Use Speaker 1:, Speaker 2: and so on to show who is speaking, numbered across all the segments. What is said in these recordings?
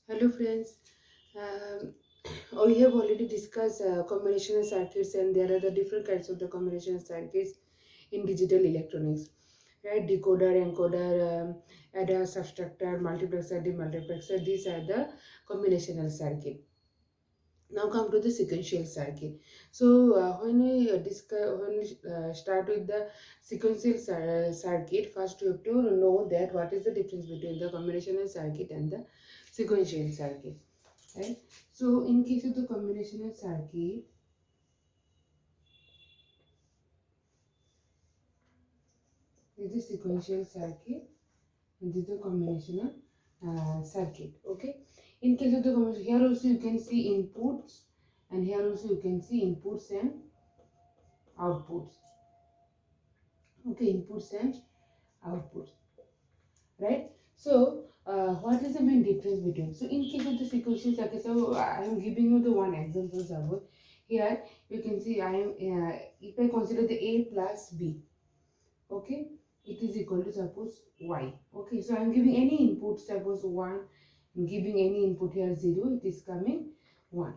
Speaker 1: Hello friends. Um, we have already discussed combinational circuits, and there are the different kinds of the combinational circuits in digital electronics. Right? Decoder, encoder, adder, subtractor, multiplexer, demultiplexer. These are the combinational circuit. Now come to the sequential circuit. So when we discuss, when we start with the sequential circuit, first you have to know that what is the difference between the combinational circuit and the sequential circuit. Right? So in case of the combinational circuit, this is sequential circuit and this is the combinational circuit. Okay. In case of the combinational, here also you can see inputs, and here also you can see inputs and outputs. Okay, inputs and outputs. Right. So what is the main difference between? So in case of the sequential circuit, so I am giving you the one example. Suppose here you can see I am if I consider the a plus b. Okay, it is equal to suppose y. Okay, so I am giving any input, suppose 1, giving any input here 0, it is coming 1,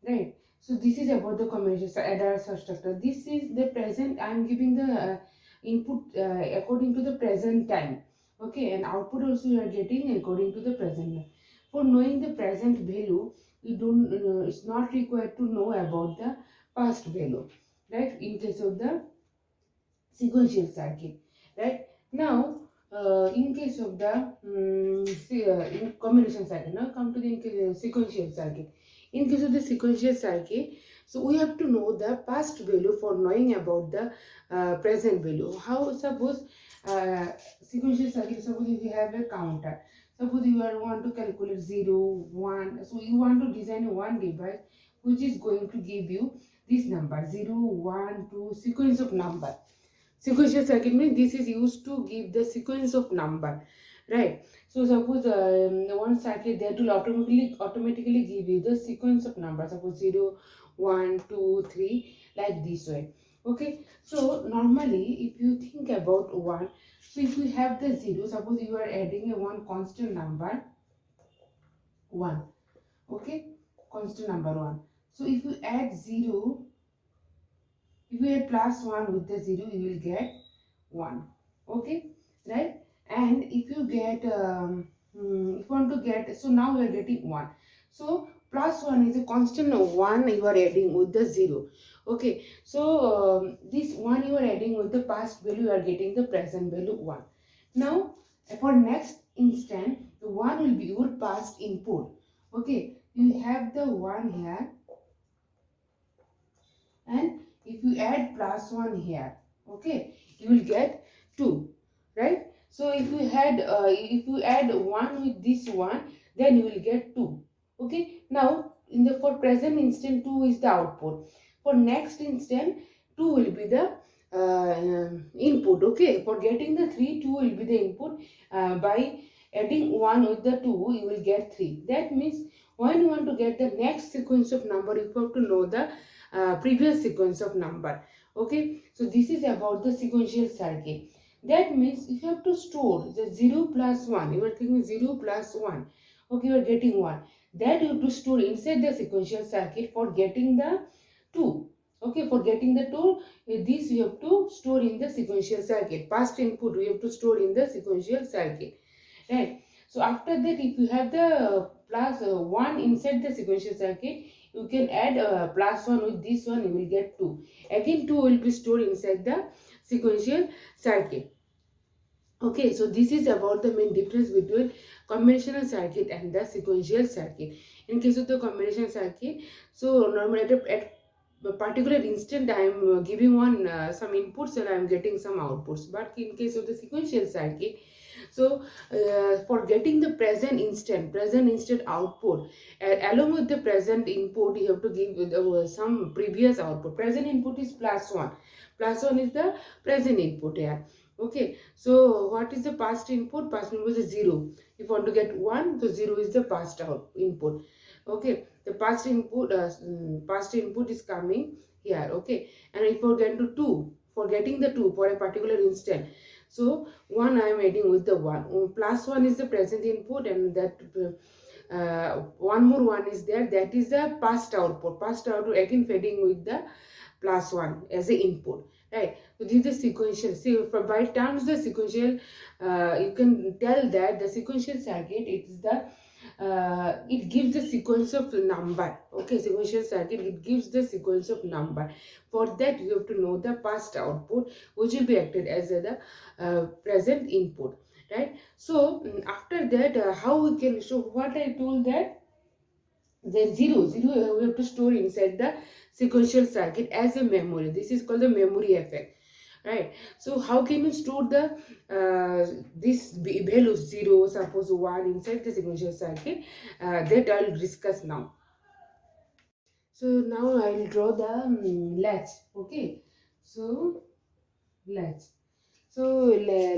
Speaker 1: right? So this is about the combination, so adder, subtractor. This is the present. I am giving the input according to the present time. Okay, and output also you are getting according to the present time. For knowing the present value, you don't it's not required to know about the past value, right? In case of the sequential circuit, right? Now in case of the in combination circuit, now come to the sequential circuit. In case of the sequential circuit, so we have to know the past value for knowing about the present value. How? Suppose sequential circuit, suppose if you have a counter, suppose you want to calculate 0 1, so you want to design one device which is going to give you this number 0 1 2 sequence of number. Sequential circuit means this is used to give the sequence of number, right? So suppose one circuit that will automatically give you the sequence of numbers. Suppose 0, 1, 2, 3, like this way. Okay. So normally, if you think about one, so if you have the 0, suppose you are adding a one constant number 1. Okay, constant number 1. So if you add 0, if you add plus 1 with the 0, you will get 1. Okay, right? And if you get if you want to get, so now we are getting 1. So plus 1 is a constant of 1 you are adding with the 0. Okay, so this 1 you are adding with the past value, you are getting the present value 1. Now for next instant, the 1 will be your past input. Okay, you have the 1 here, and if you add plus 1 here, okay, you will get 2, right? So if you add 1 with this one, then you will get 2. Okay, now in the for present instant 2 is the output. For next instant 2 will be the input. Okay, for getting the 3, 2 will be the input. By adding 1 with the 2, you will get 3. That means when you want to get the next sequence of number, you have to know the previous sequence of number. Okay, so this is about the sequential circuit. That means you have to store the 0 plus 1. You are thinking 0 plus 1. Okay, you are getting 1. That you have to store inside the sequential circuit for getting the 2. Okay, for getting the 2, this you have to store in the sequential circuit. Past input we have to store in the sequential circuit. Right. So after that, if you have the plus 1 inside the sequential circuit, you can add plus 1 with this one, you will get 2. Again 2 will be stored inside the sequential circuit. Okay, so this is about the main difference between combinational circuit and the sequential circuit. In case of the combinational circuit, so normally at a particular instant I am giving one some inputs and I am getting some outputs. But in case of the sequential circuit, so for getting the present instant output, along with the present input, you have to give some previous output. Present input is plus 1. Plus 1 is the present input here. Okay, so what is the past input? Past input is 0. If you want to get 1, so 0 is the past input. Okay, the past input is coming here. Okay, and if you get to 2, for getting the 2 for a particular instant, so 1 I am adding with the 1. Plus 1 is the present input, and that one more one is there, that is the passed output. Passed output again fading with the plus 1 as a input, right? So this is the sequential. See, for by terms the sequential, you can tell that the sequential circuit, it is the it gives the sequence of number. Okay, sequential circuit, it gives the sequence of number. For that you have to know the past output, which will be acted as the present input, right? So after that, how we can show what I told, that the zero we have to store inside the sequential circuit as a memory. This is called the memory effect, right? So how can you store the this value 0, suppose 1 inside the sequential circuit? That I'll discuss now. So now I'll draw the latch. Okay, so latch. So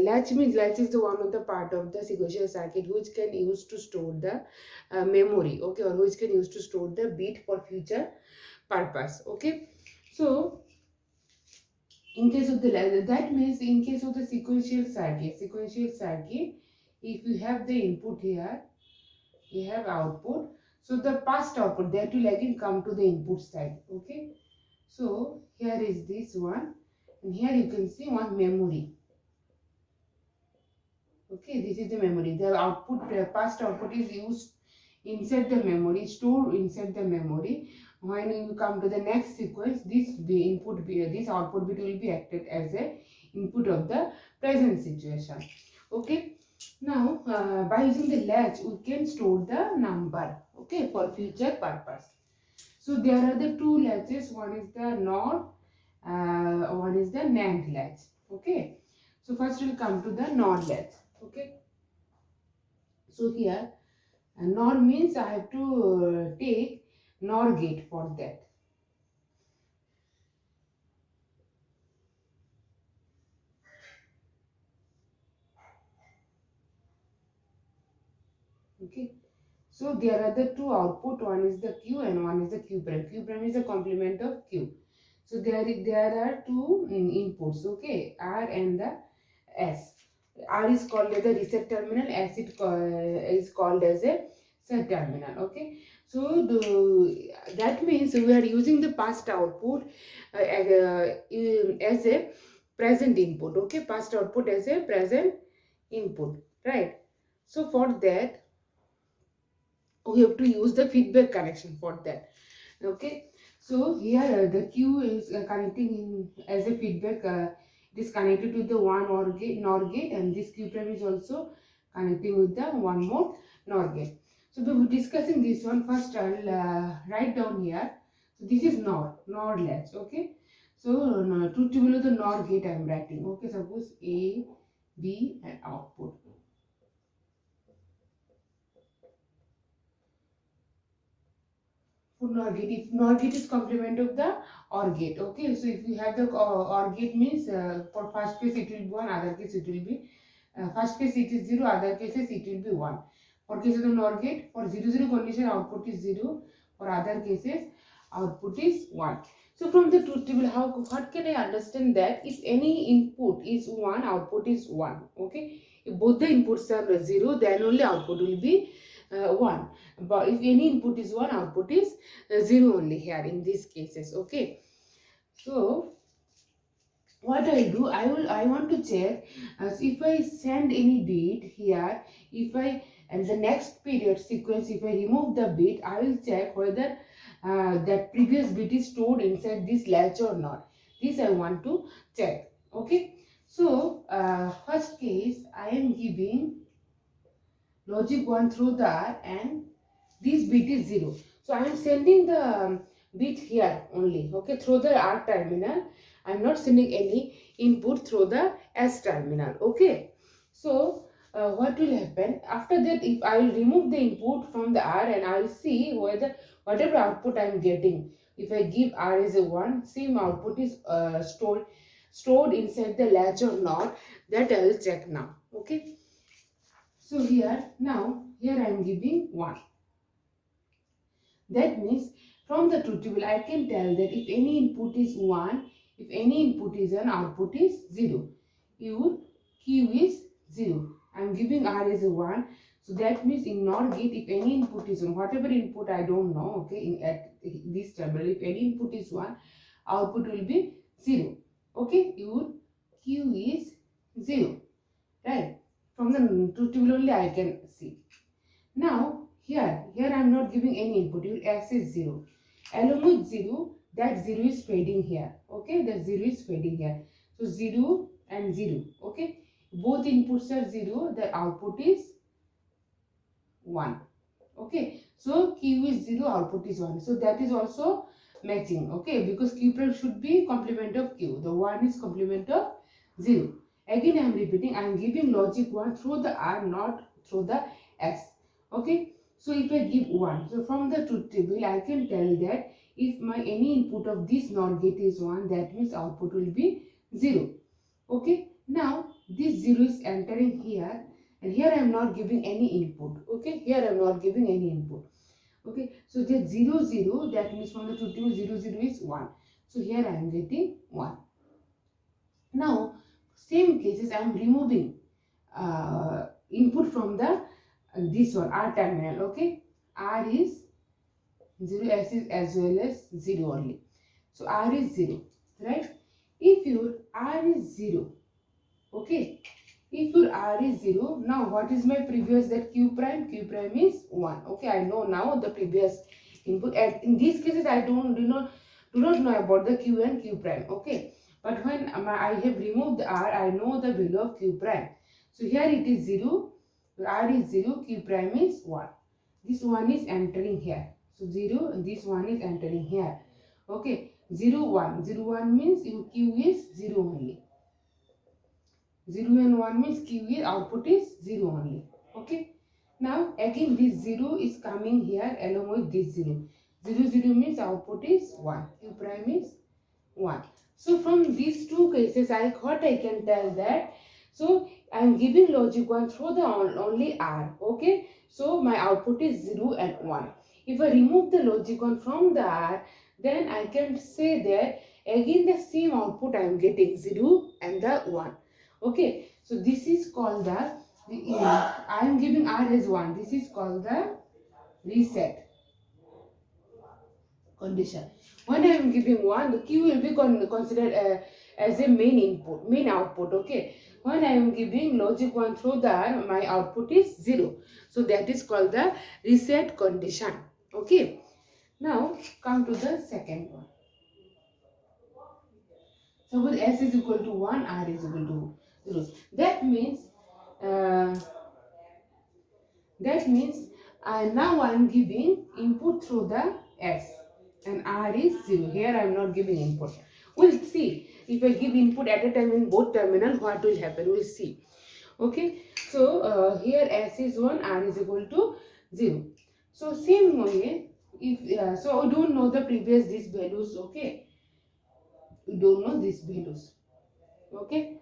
Speaker 1: latch means, latch is the one of the part of the sequential circuit which can use to store the memory, okay, or which can use to store the bit for future purpose. Okay, so in case of the that means in case of the sequential circuit, if you have the input here, you have output, so the past output that will again come to the input side. Okay, so here is this one, and here you can see one memory. Okay, this is the memory. The output, past output is used inside the memory, stored inside the memory. When you come to the next sequence, this this output bit will be acted as a input of the present situation. Okay. Now, by using the latch, we can store the number. Okay, for future purpose. So there are the two latches. One is the NOR, one is the NAND latch. Okay. So first we'll come to the NOR latch. Okay, so here NOR means I have to take NOR gate for that. Okay, so there are the two output, one is the Q and one is the Q prime. Q prime is the complement of Q. So there are two inputs, okay, R and the S. R is called as the reset terminal, S is called as a set terminal. Okay, so that means we are using the past output as a present input. Okay, past output as a present input, right? So for that we have to use the feedback connection for that. Okay, so here the Q is connecting in as a feedback. It is connected to the one NOR gate, and this Q prime is also connecting with the one more NOR gate. So before discussing this one, first I'll write down here. So this is NOR latch. Okay, so truth table of the NOR gate I am writing. Okay, suppose A, B and output. For NOR gate, if NOR gate is complement of the OR gate. Okay, so if you have the OR gate means for first case it will be 1, other case it will be first case it is 0, other cases it will be 1. For case of the NOR gate, for 0 condition output is 0, for other cases output is 1. So from the truth table, what can I understand that if any input is 1, output is 1. Okay, if both the inputs are 0, then only output will be 1. But if any input is 1, output is 0 only here in these cases. Okay, so what I'll do, I want to check as if I send any bit here, if I and the next period sequence, if I remove the bit, I will check whether that previous bit is stored inside this latch or not. This I want to check. Okay, so first case I am giving logic 1 through the R, and this bit is 0. So I am sending the bit here only, okay, through the R terminal. I am not sending any input through the S terminal. Okay, so what will happen after that? If I will remove the input from the R, and I will see whether whatever output I am getting, if I give R as a 1, same output is stored inside the latch or not, that I will check now. Okay, so here I am giving 1. That means from the truth table I can tell that if any input is 1, if any input is an output is 0. Your Q is 0. I am giving R as a 1. So that means in NOR gate, if any input is 1, whatever input I don't know, okay, at this terminal, if any input is 1, output will be 0. Okay, your Q is 0, right? From the truth table only I can see. Now here I am not giving any input. Your S is 0. Along with 0, that 0 is fading here. Okay, that 0 is fading here. So 0 and 0. Okay, both inputs are 0. The output is 1. Okay, so Q is 0, output is 1. So that is also matching. Okay, because Q prime should be complement of Q. The 1 is complement of 0. Again I am repeating, I am giving logic 1 through the R, not through the S. Okay, so if I give 1, so from the truth table I can tell that if my any input of this NOR gate is 1, that means output will be 0. Okay, now this 0 is entering here, and here I am not giving any input. Okay, here I am not giving any input. Okay, so the 0 0, that means from the truth table 0 0 is 1. So here I am getting 1. Now same cases I am removing input from the this one R terminal. Okay, R is 0, S is as well as 0 only. So R is 0, right? If your R is 0, okay, if your R is 0, now what is my previous that Q prime? Q prime is 1. Okay, I know now the previous input. And in these cases, I do not know about the Q and Q prime. Okay, but when I have removed the R, I know the value of Q prime. So here it is 0, R is 0, Q prime is 1. This one is entering here. So 0, and this one is entering here. Okay, 0 1. 0 1 means your Q is 0 only. 0 and 1 means Q is output is 0 only. Okay. Now again this 0 is coming here along with this 0. 0 0 means output is 1. Q prime is 1. So from these two cases I can tell that. So I am giving logic 1 through the only R. Okay. So my output is 0 and 1. If I remove the logic 1 from the R, then I can say that again the same output I am getting 0 and the 1. Okay, so this is called the I am giving R as 1. This is called the reset condition. When I am giving 1, the Q will be considered as a main output. Okay, when I am giving logic 1 through the R, my output is 0. So that is called the reset condition. Okay, now come to the second one. Suppose S is equal to 1, R is equal to 0. That means uh, now I am giving input through the S and R is 0. Here I am not giving input. We'll see if I give input at a time in both terminal, what will happen. We'll see. Okay. So here S is 1, R is equal to 0. So same way, if so we don't know the previous these values. Okay, we don't know these values. Okay,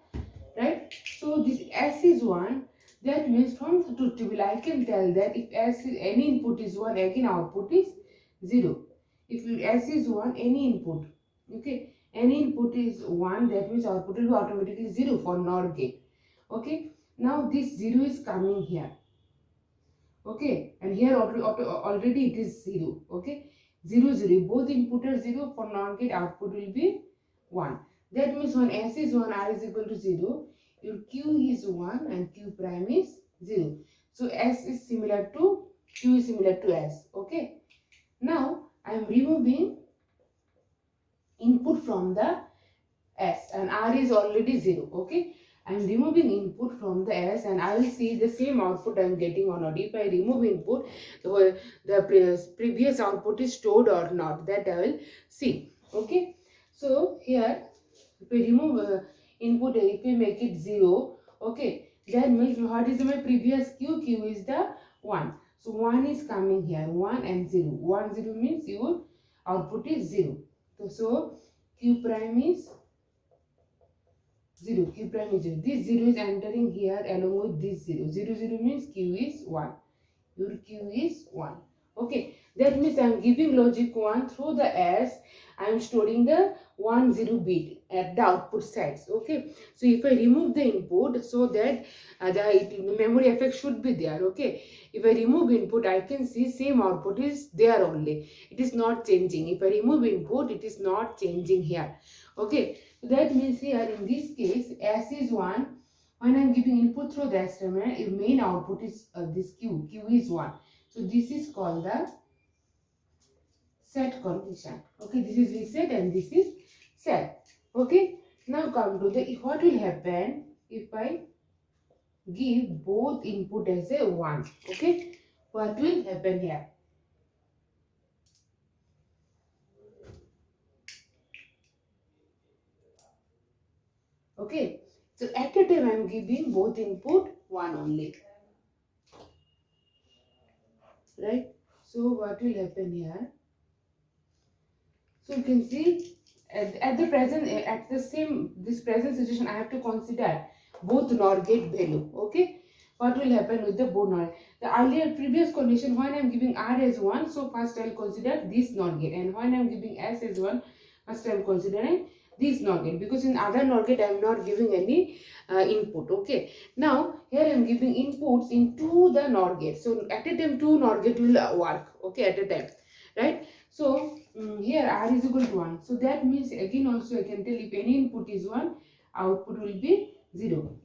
Speaker 1: right? So this S is 1. That means from the truth table I can tell that if S is, any input is 1, again output is 0. If S is 1, any input, okay, any input is 1, that means output will be automatically 0 for NOR gate. Okay, now this 0 is coming here. Okay, and here already it is 0. Okay, 0 0, both input are 0. For NOR gate output will be 1. That means when S is 1, R is equal to 0, your Q is 1 and Q prime is 0. So S is similar to, Q is similar to S. Okay, now I am removing input from the S and R is already 0. Okay, I am removing input from the S and I will see the same output I am getting or not. If I remove input, the previous output is stored or not, that I will see. Okay, so here if we remove input, if we make it 0, okay, that means what is my previous Q? Q is the 1. So 1 is coming here, 1 and 0. 1 0 means your output is 0. So Q prime is 0. Q prime is 0. This 0 is entering here along with this 0. 0 0 means Q is 1. Your Q is 1. Okay, that means I am giving logic 1 through the S. I am storing the 1 0 bit at the output sides. Okay, so if I remove the input, so that the memory effect should be there. Okay, if I remove input, I can see same output is there only, it is not changing. If I remove input, it is not changing here. Okay, so that means here in this case S is 1. When I am giving input through the instrument, if main output is this Q is 1. So this is called the set condition. Okay, this is reset and this is set. Okay, now come to the what will happen if I give both input as a 1. Okay, what will happen here? Okay, so at a time I am giving both input 1 only, right? So what will happen here? So you can see at the present, at the same this present situation, I have to consider both NOR gate value. Okay, what will happen with the both NOR? The earlier previous condition, when I am giving R as 1, so first I will consider this NOR gate, and when I am giving S as 1, first I am considering this NOR gate, because in other NOR gate I am not giving any input. Okay, now here I am giving inputs into the NOR gate. So at a time two NOR gate will work. Okay, at a time, right? So here R is equal to 1. So that means again also I can tell if any input is 1, output will be 0.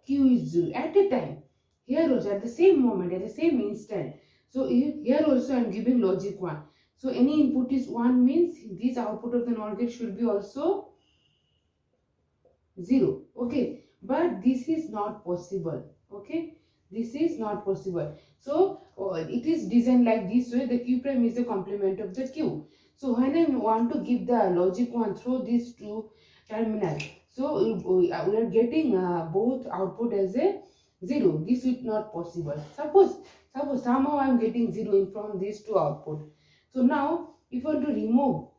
Speaker 1: Q is 0 at a time. Here also at the same moment, at the same instant. So here also I am giving logic 1. So any input is 1 means this output of the NOR gate should be also 0. Okay, but this is not possible. Okay, this is not possible. So it is designed like this way. The Q prime is the complement of the Q. So when I want to give the logic 1 through these two terminals, so we are getting both output as a 0. This is not possible. Suppose somehow I am getting 0 in from these two output. So now if I want to remove,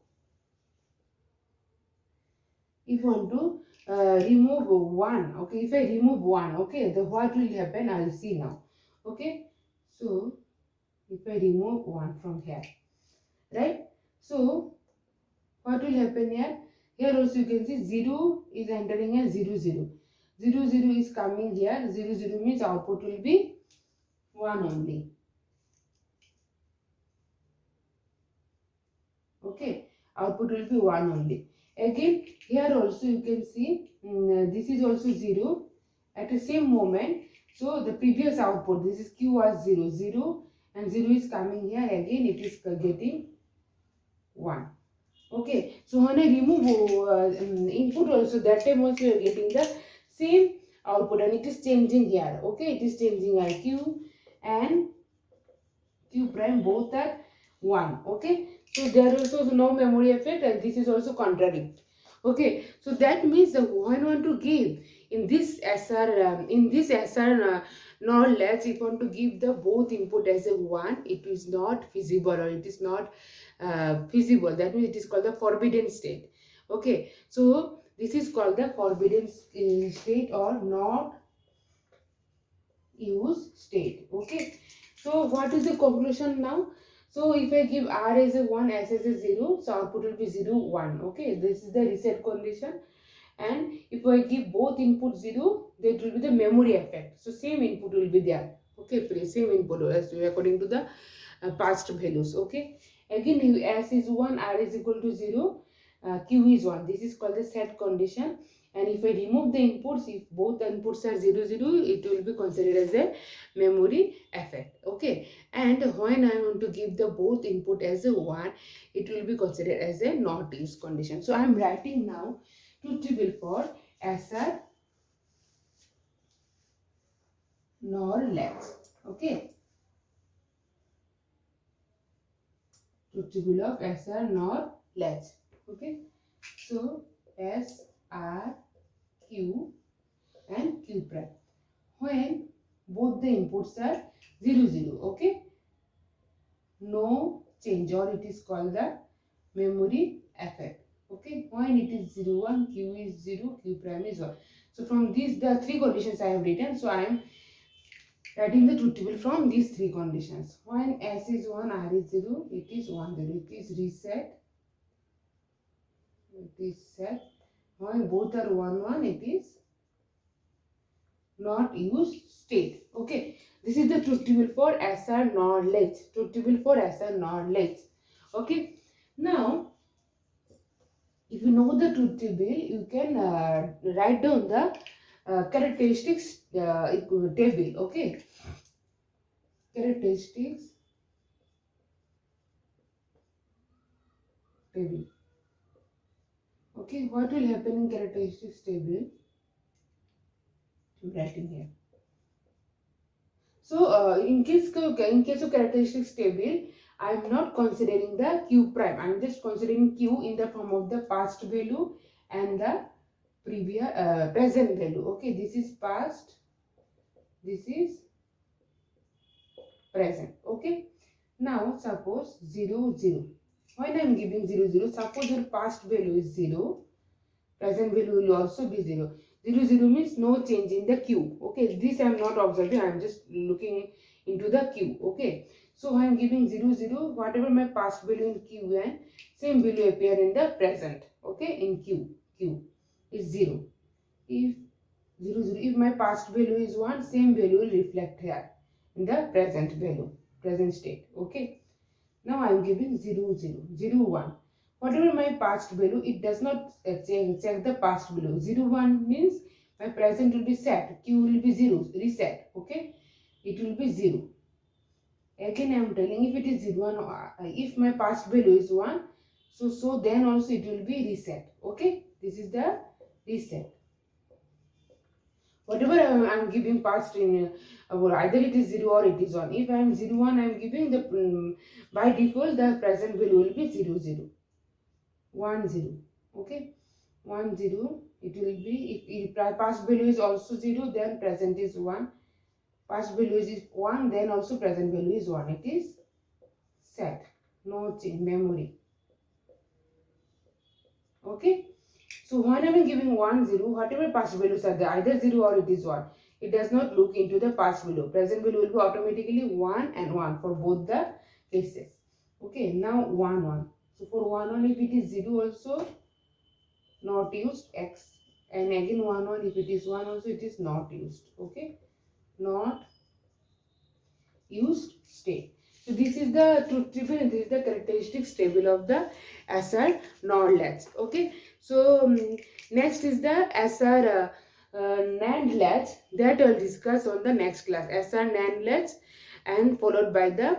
Speaker 1: remove 1, okay, if I remove 1, okay, the what will happen I will see now. Okay, so if I remove 1 from here, right, so what will happen here? Here also you can see 0 is entering as 0 0, 0 0 is coming here, 0 0 means output will be 1 only. Okay, output will be 1 only. Again here also you can see this is also 0 at the same moment. So the previous output, this is Q was 0 0 and 0 is coming here, again it is getting 1. Okay, so when I remove input also, that time also you are getting the same output and it is changing here. Okay, it is changing here. Q and Q prime both are 1. Okay, so there is also no memory effect and this is also contradict. Okay, so that means when I want to give in this SR NOR latch, if I want to give the both input as a 1, it is not feasible or it is not feasible. That means it is called the forbidden state. Okay, so this is called the forbidden state or not use state. Okay, so what is the conclusion now? So if I give R as a 1, S as a 0, so output will be 0 1. Okay, this is the reset condition. And if I give both input 0, that will be the memory effect. So same input will be there. Okay, same input as according to the past values. Okay, again if S is 1, R is equal to 0, Q is 1. This is called the set condition. And if I remove the inputs, if both the inputs are 0 0, it will be considered as a memory effect. Okay, and when I want to give the both input as a 1, it will be considered as a not use condition. So I am writing now truth table for SR NOR latch. Okay, truth table of SR NOR latch. Okay, so S R Q and Q prime when both the inputs are 0 0. Okay, no change, or it is called the memory effect. Okay, when it is 0 1, Q is 0, Q prime is 1. So from these the three conditions I have written, so I am writing the truth table from these three conditions. When S is 1, R is 0, it is 1 0, it is reset it is set. When both are 1 1, it is not used state. Okay, this is the truth table for SR NOR Latch. Truth table for SR NOR Latch. Okay, now if you know the truth table, you can write down the characteristics table. Okay, characteristics table. Okay, what will happen in characteristics table? I'm writing here. So in case of characteristics table, I am not considering the q prime. I am just considering q in the form of the past value and the previous present value. Okay, this is past, this is present. Okay, now suppose 0 0. When I am giving 0 0, suppose your past value is 0, present value will also be 0. 0 0 means no change in the q. Okay, this I am not observing, I am just looking into the q. Okay, so I am giving 0 0, whatever my past value in q and same value appear in the present. Okay, in q is 0. If 0 0, if my past value is 1, same value will reflect here in the present value, present state. Okay, now I am giving 0 0 0 1. Whatever my past value, it does not check the past value. 0 1 means my present will be set, q will be 0, reset. Okay, it will be 0. Again I am telling, if it is 0 1, if my past value is 1, so then also it will be reset. Okay, this is the reset. Whatever I am giving past in either it is 0 or it is 1. If I am 0 1, I am giving the by default the present value will be 0 0 1 0. Okay, 1 0, it will be, if past value is also 0, then present is 1. Past value is 1, then also present value is 1. It is set, no change, memory. Okay, so when I am giving 1 0, whatever past values are there, either 0 or it is 1, it does not look into the past value. Present value will be automatically 1 and 1 for both the cases. Okay, now 1 1. So for 1 1, if it is 0 also not used, x, and again 1 1, if it is 1 also it is not used. Okay, not used state. So this is the truth table and this is the characteristics table of the SR NOR Latch. Okay, so next is the SR NAND latch, that I'll discuss on the next class. SR NAND latch and followed by the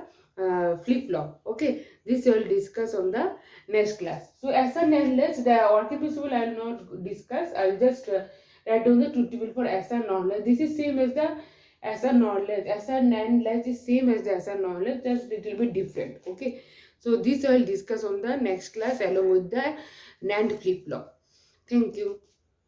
Speaker 1: flip-flop. Okay, this I will discuss on the next class. So SR NAND latch, the working principle I will not discuss. I will just write down the truth table for SR NOR latch. This is same as the SR NOR Latch. SR NAND latch is same as the SR NOR Latch, just little bit different. Okay, so this I will discuss on the next class along with the NAND flip-flop. Thank you.